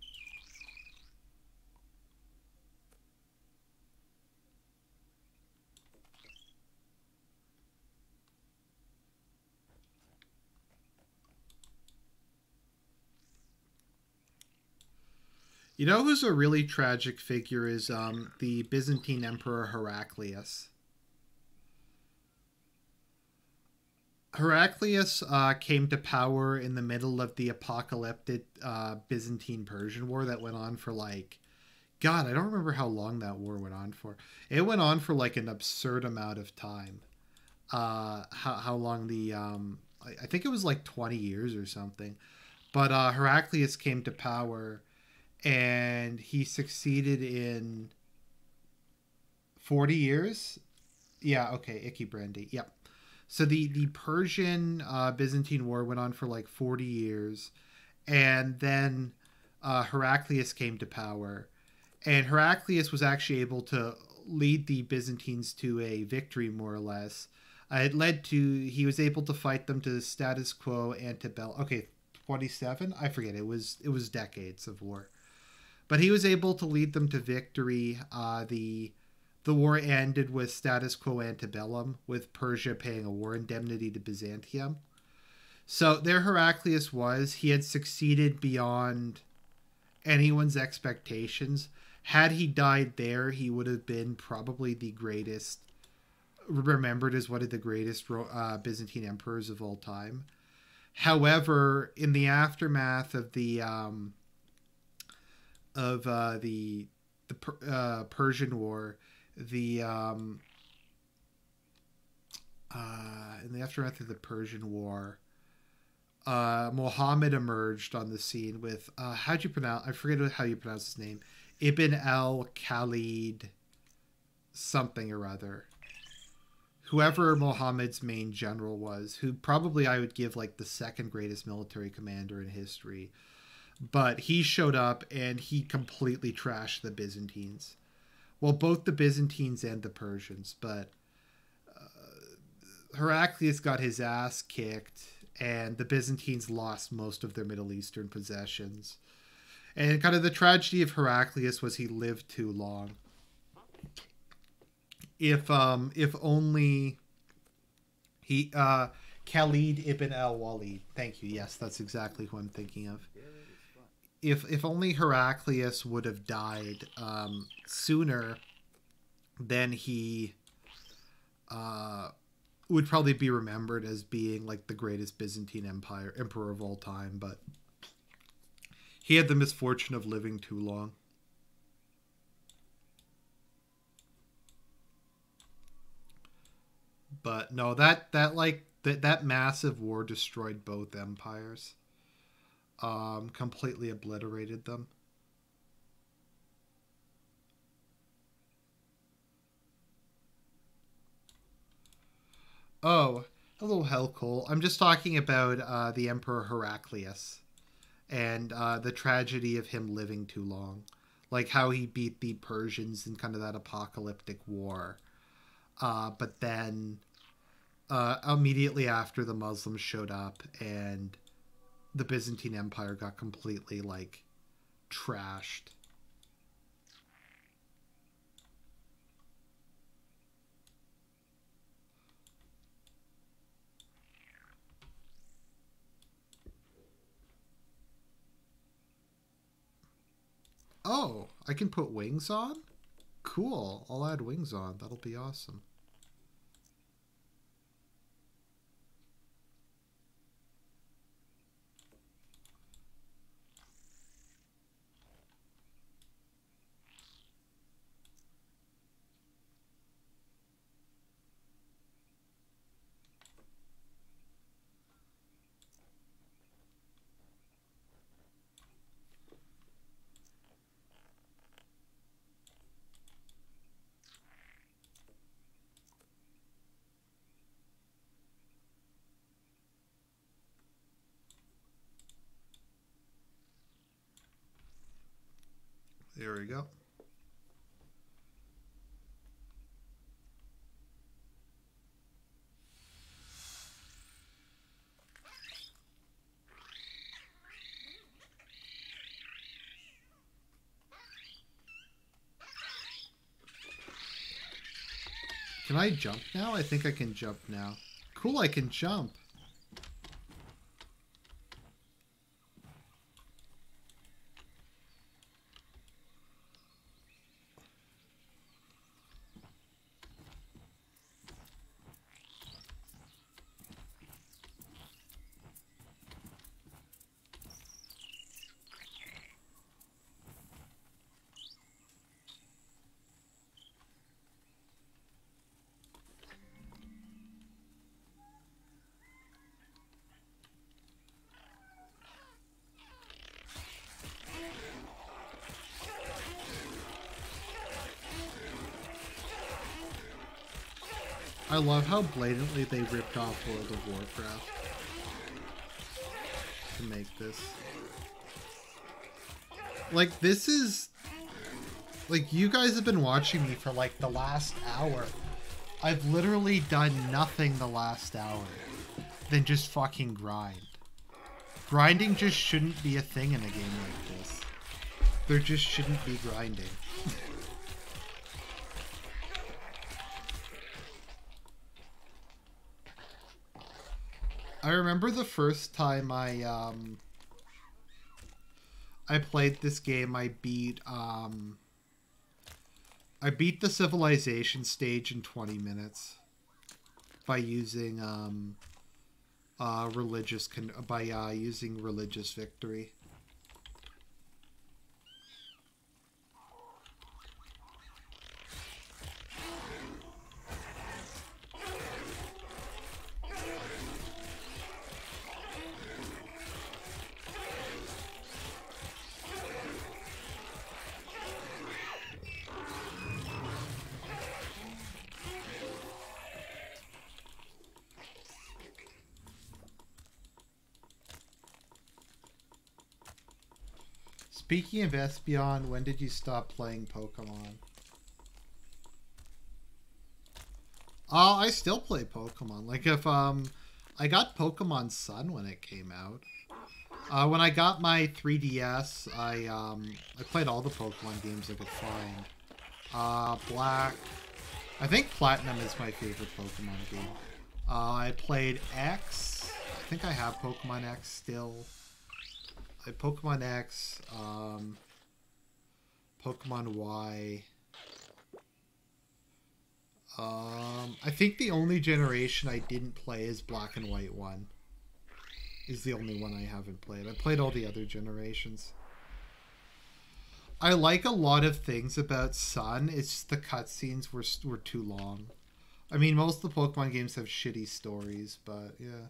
You know who's a really tragic figure is the Byzantine Emperor Heraclius. Heraclius came to power in the middle of the apocalyptic Byzantine-Persian War that went on for like, God, I don't remember how long that war went on for. It went on for like an absurd amount of time. How long the, I think it was like 20 years or something. But Heraclius came to power and he succeeded in 40 years. Yeah, okay, Icky Brandy, yep. So the Persian Byzantine War went on for like 40 years, and then Heraclius came to power, and Heraclius was actually able to lead the Byzantines to a victory, more or less. It led to he was able to fight them to the status quo antebellum. Okay, 27. I forget. It was decades of war, but he was able to lead them to victory. The war ended with status quo antebellum, with Persia paying a war indemnity to Byzantium. So there Heraclius was. He had succeeded beyond anyone's expectations. Had he died there, he would have been probably the greatest remembered as one of the greatest Byzantine emperors of all time. However, in the aftermath of the Persian War, in the aftermath of the Persian War, Muhammad emerged on the scene with how'd you pronounce? I forget how you pronounce his name. Ibn al-Khalid, something or other. Whoever Muhammad's main general was, who probably I would give like the second greatest military commander in history. But he showed up and he completely trashed the Byzantines. Well, both the Byzantines and the Persians. But Heraclius got his ass kicked and the Byzantines lost most of their Middle Eastern possessions. And kind of the tragedy of Heraclius was he lived too long. If only he Khalid ibn al-Walid. Thank you. Yes, that's exactly who I'm thinking of. If only Heraclius would have died sooner, then he would probably be remembered as being like the greatest Byzantine emperor of all time. But he had the misfortune of living too long. But no, that massive war destroyed both empires. Completely obliterated them. Oh, hello, Hellcoal. I'm just talking about the Emperor Heraclius and the tragedy of him living too long. Like how he beat the Persians in kind of that apocalyptic war. But then immediately after the Muslims showed up and the Byzantine Empire got completely like trashed. Oh, I can put wings on? Cool. I'll add wings on. That'll be awesome. There we go. Can I jump now? I think I can jump now. Cool, I can jump. I love how blatantly they ripped off World of Warcraft to make this. Like, this is... Like, you guys have been watching me for, like, the last hour. I've literally done nothing the last hour than just fucking grind. Grinding just shouldn't be a thing in a game like this. There just shouldn't be grinding. I remember the first time I played this game, I beat the civilization stage in 20 minutes. by using using religious victory. Speaking of Espeon, when did you stop playing Pokemon? I still play Pokemon. Like if I got Pokemon Sun when it came out. When I got my 3DS, I played all the Pokemon games I could find. Black. I think Platinum is my favorite Pokemon game. I played X. I think I have Pokemon X still. Pokemon X, Pokemon Y. I think the only generation I didn't play is Black and White 1. Is the only one I haven't played. I played all the other generations. I like a lot of things about Sun. It's just the cutscenes were too long. I mean, most of the Pokemon games have shitty stories, but yeah.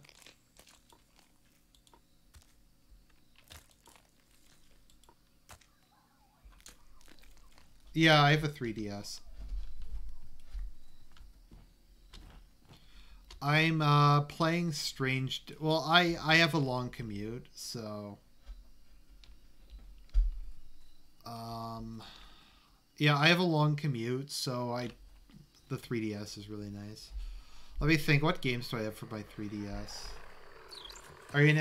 Yeah, I have a 3DS. I'm playing Strange... Well, I have a long commute, so... Yeah, I have a long commute, so the 3DS is really nice. Let me think, what games do I have for my 3DS? Are you an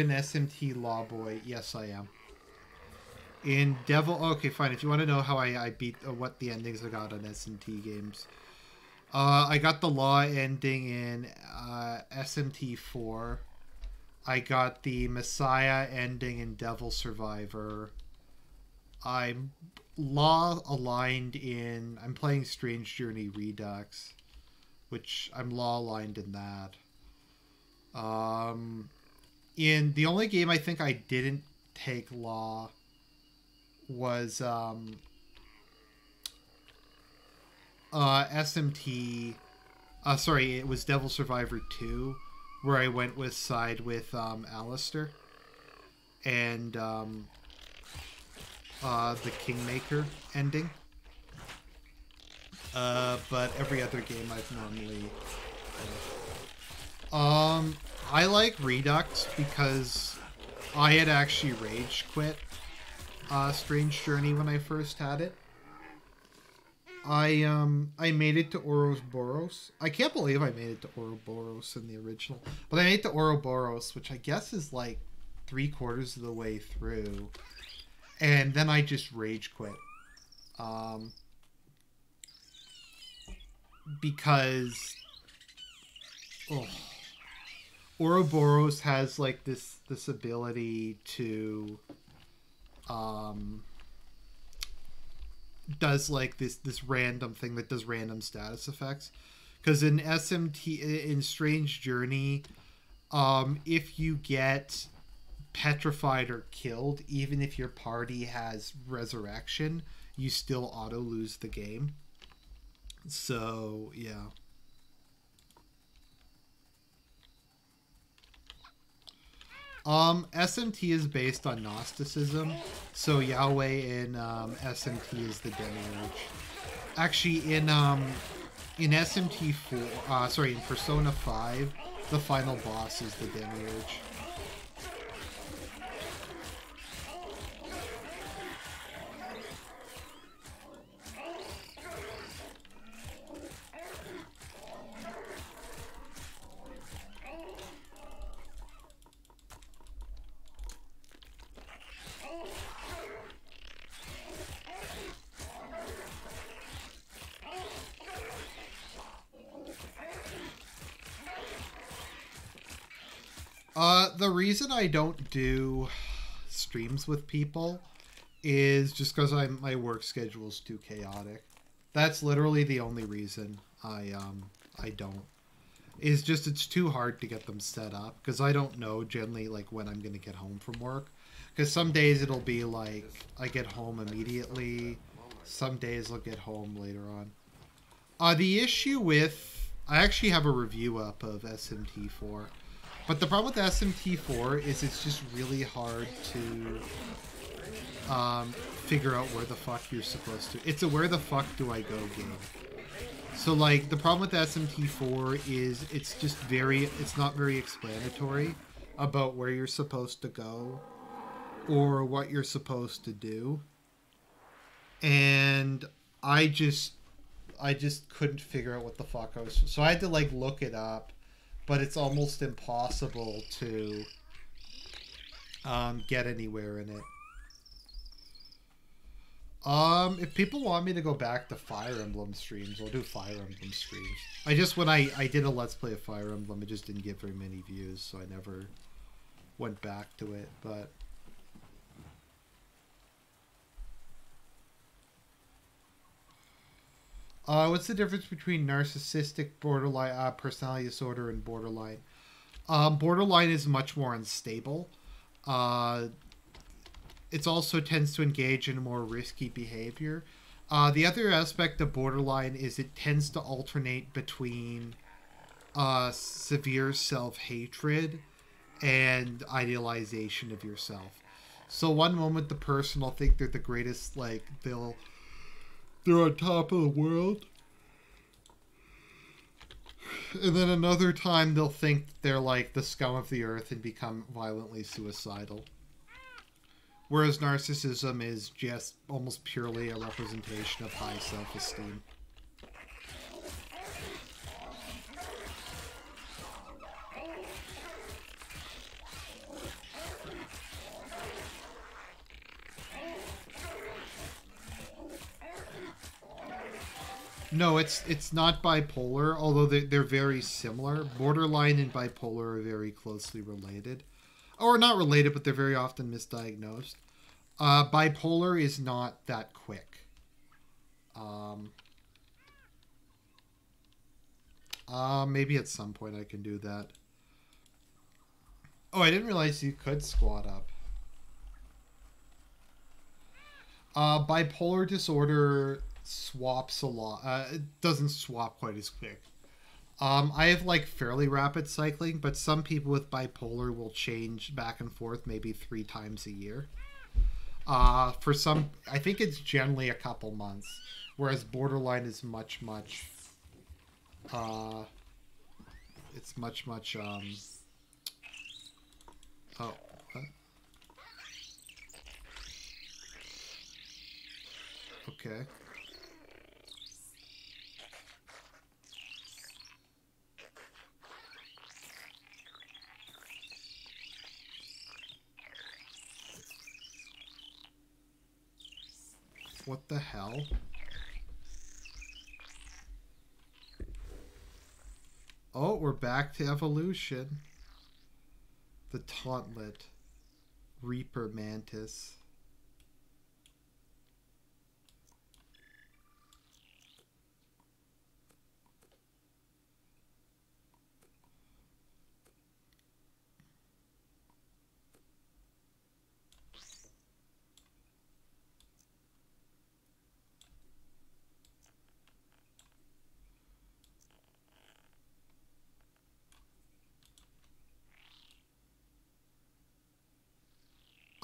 SMT law boy? Yes, I am. In Devil... Okay, fine. If you want to know how I beat... what the endings I got on SMT games. I got the Law ending in SMT 4. I got the Messiah ending in Devil Survivor. I'm Law aligned in... I'm playing Strange Journey Redux. Which I'm Law aligned in that. In the only game I think I didn't take Law... was SMT sorry, it was Devil Survivor 2 where I went with side with Alistair and the Kingmaker ending, but every other game I've normally I like Redux because I had actually rage quit Strange Journey when I first had it. I made it to Ouroboros. I can't believe I made it to Ouroboros in the original, but I made it to Ouroboros, which I guess is like 3/4 of the way through, and then I just rage quit, because Ouroboros has like this ability to does like this random thing that does random status effects, because in Strange Journey, if you get petrified or killed, even if your party has resurrection, you still auto lose the game. So yeah. SMT is based on Gnosticism, so Yahweh in SMT is the demiurge. Actually, in SMT 4, sorry, in Persona 5, the final boss is the demiurge. The reason I don't do streams with people is just because my work schedule is too chaotic. That's literally the only reason I don't. is just it's too hard to get them set up because I don't know generally like when I'm gonna get home from work. Because some days it'll be like I get home immediately. Some days I'll get home later on. The issue with I actually have a review up of SMT4, but the problem with SMT4 is it's just really hard to figure out where the fuck you're supposed to. It's a where the fuck do I go game. So like the problem with SMT4 is it's not very explanatory about where you're supposed to go or what you're supposed to do. And I just couldn't figure out what the fuck I was. So I had to like look it up, but it's almost impossible to get anywhere in it. If people want me to go back to Fire Emblem streams, I'll do Fire Emblem streams. When I did a Let's Play of Fire Emblem, it just didn't get very many views, so I never went back to it, but... what's the difference between narcissistic borderline personality disorder and borderline? Borderline is much more unstable. It also tends to engage in more risky behavior. The other aspect of borderline is it tends to alternate between severe self-hatred and idealization of yourself. So one moment the person will think they're the greatest, like they're on top of the world. And then another time they'll think they're like the scum of the earth and become violently suicidal. Whereas narcissism is just almost purely a representation of high self-esteem. No, it's not bipolar, although they're very similar. Borderline and bipolar are very closely related. Or not related, but they're very often misdiagnosed. Bipolar is not that quick. Maybe at some point I can do that. Oh, I didn't realize you could squat up. Bipolar disorder swaps a lot. It doesn't swap quite as quick. I have like fairly rapid cycling, but some people with bipolar will change back and forth maybe 3 times a year. For some, I think it's generally a couple months, whereas borderline is much, it's much, oh, what? Okay. What the hell? Oh, we're back to evolution. The Tauntlet. Reaper Mantis.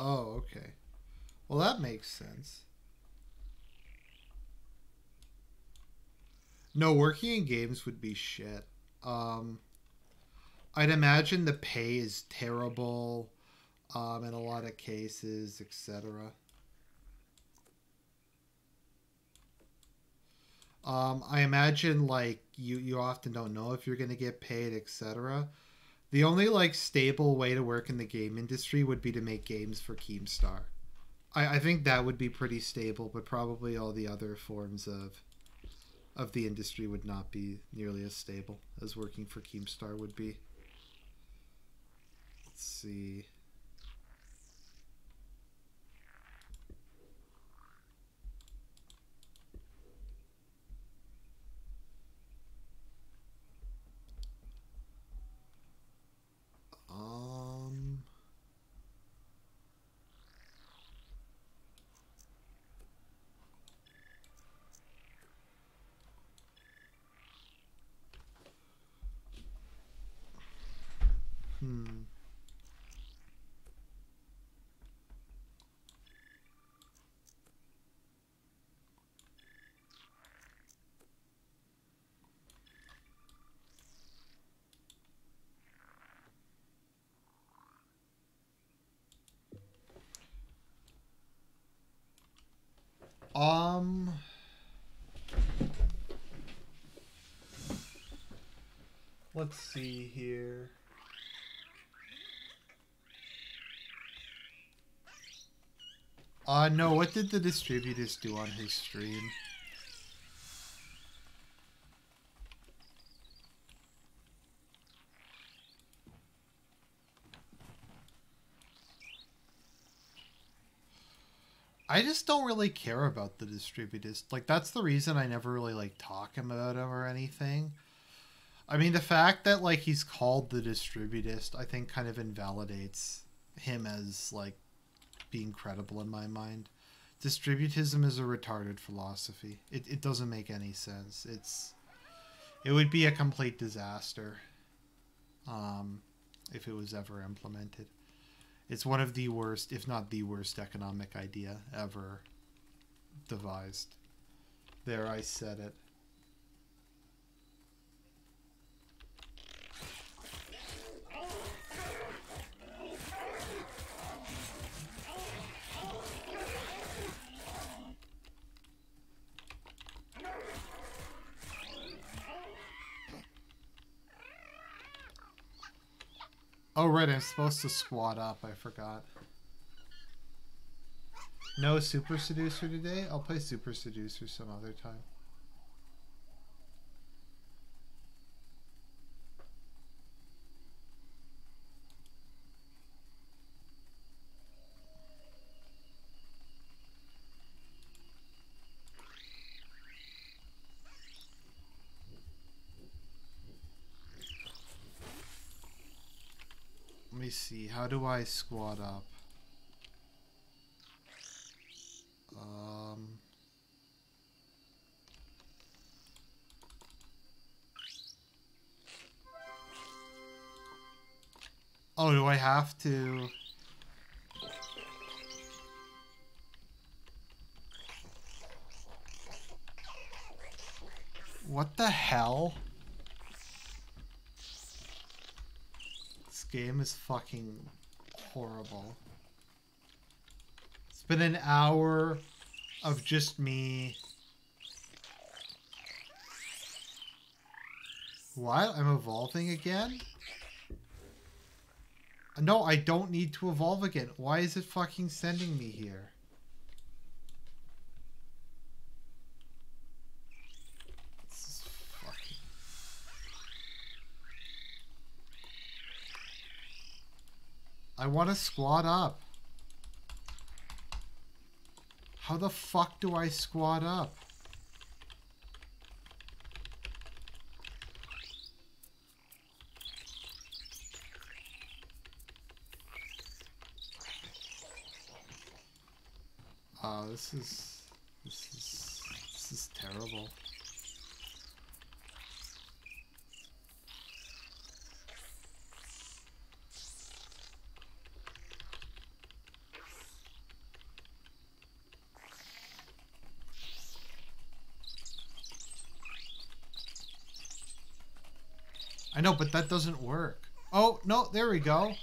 Oh, okay. Well, that makes sense. No, working in games would be shit. I'd imagine the pay is terrible, in a lot of cases, etc. I imagine, like, you often don't know if you're going to get paid, etc. The only, like, stable way to work in the game industry would be to make games for Keemstar. I think that would be pretty stable, but probably all the other forms of the industry would not be nearly as stable as working for Keemstar would be. Let's see. Um. Let's see here. No, what did the distributist do on his stream? I just don't really care about the distributist. Like, that's the reason I never really, like, talk about him or anything. I mean, the fact that, like, he's called the distributist, I think kind of invalidates him as, like, being credible in my mind. Distributism is a retarded philosophy. It doesn't make any sense. It would be a complete disaster if it was ever implemented. It's one of the worst, if not the worst, economic idea ever devised. There, I said it. Oh, right, I'm supposed to squat up. I forgot. No Super Seducer today? I'll play Super Seducer some other time. Let me see. How do I squat up? Oh, do I have to... What the hell? This game is fucking horrible. It's been an hour of just me. What? I'm evolving again? No, I don't need to evolve again. Why is it fucking sending me here? This is fucking... I want to squat up. How the fuck do I squat up? Oh, this is terrible. I know, but that doesn't work. Oh, no, there we go.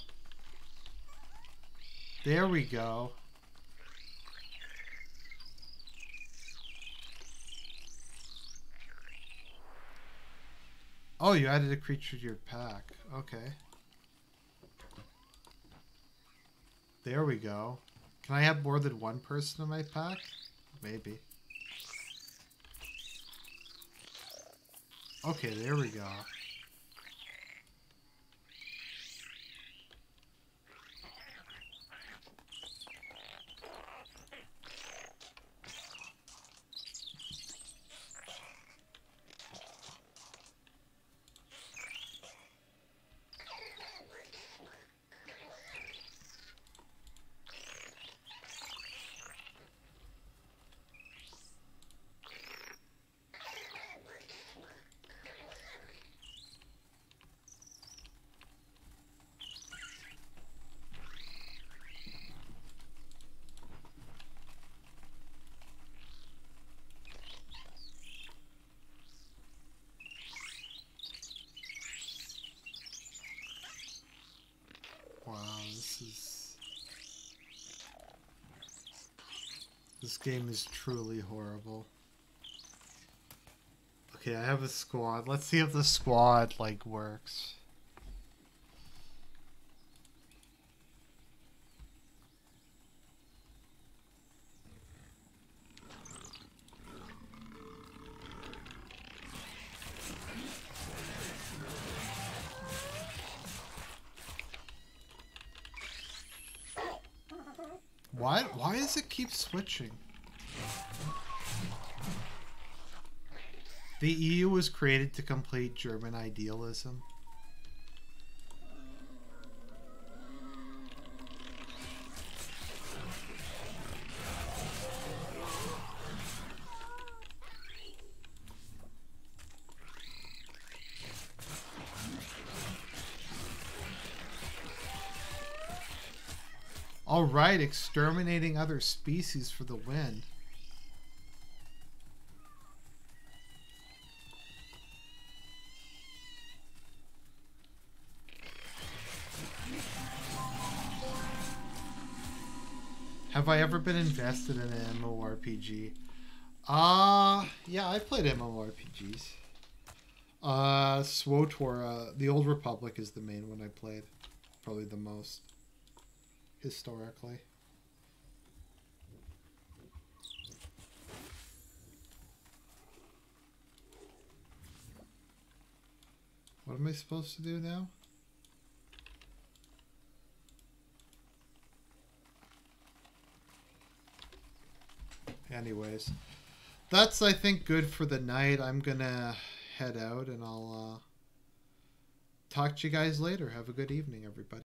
There we go. Oh, you added a creature to your pack. Okay. There we go. Can I have more than one person in my pack? Maybe. Okay, there we go. Wow, this is... This game is truly horrible. Okay, I have a squad. Let's see if the squad, like, works. Why does it keep switching? The EU was created to complete German idealism. All right, exterminating other species for the win. Have I ever been invested in an MMORPG? Yeah, I played MMORPGs. SWTOR, the Old Republic is the main one I played. Probably the most. Historically. What am I supposed to do now? Anyways, that's, I think, good for the night. I'm gonna head out and I'll talk to you guys later. Have a good evening, everybody.